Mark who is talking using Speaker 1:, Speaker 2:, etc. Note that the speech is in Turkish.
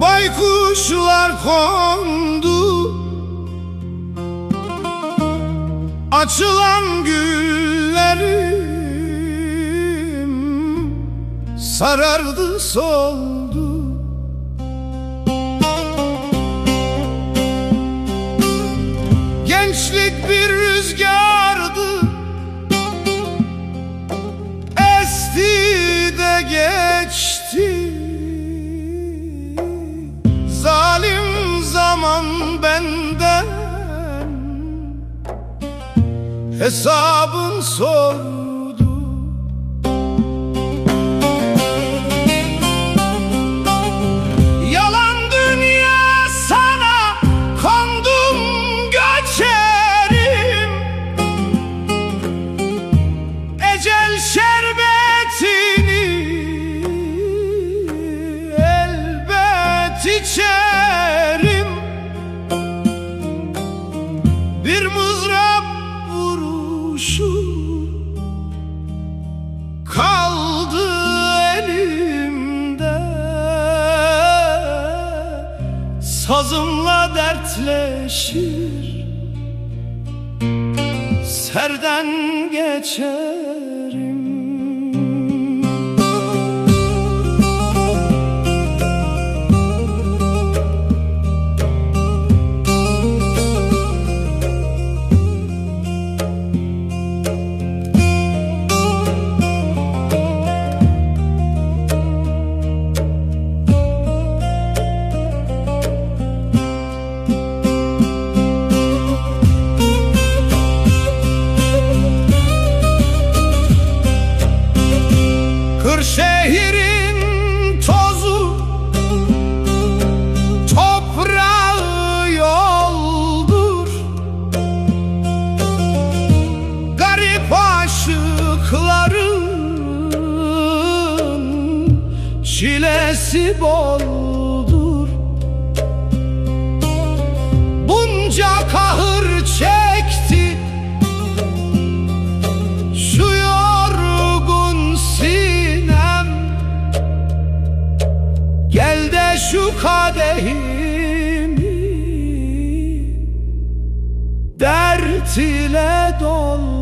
Speaker 1: Baykuşlar kondu, açılan güllerim sarardı soldu. Gençlik bir rüzgardı, esti de geçti. Zalim zaman benden hesabın sordu. Yalan dünya sana kondum göçerim, ecel şerbetini elbet içerim. Bir mızrap vuruşu kaldı elimde, sazımla dertleşir, serden geçerim. Kırşehir'in tozu, toprağı yoldur. Garip aşıkların çilesi boldur. Bunca kahır çekti şu yorgun sinem, gel de şu kadehimi dert ile doldur.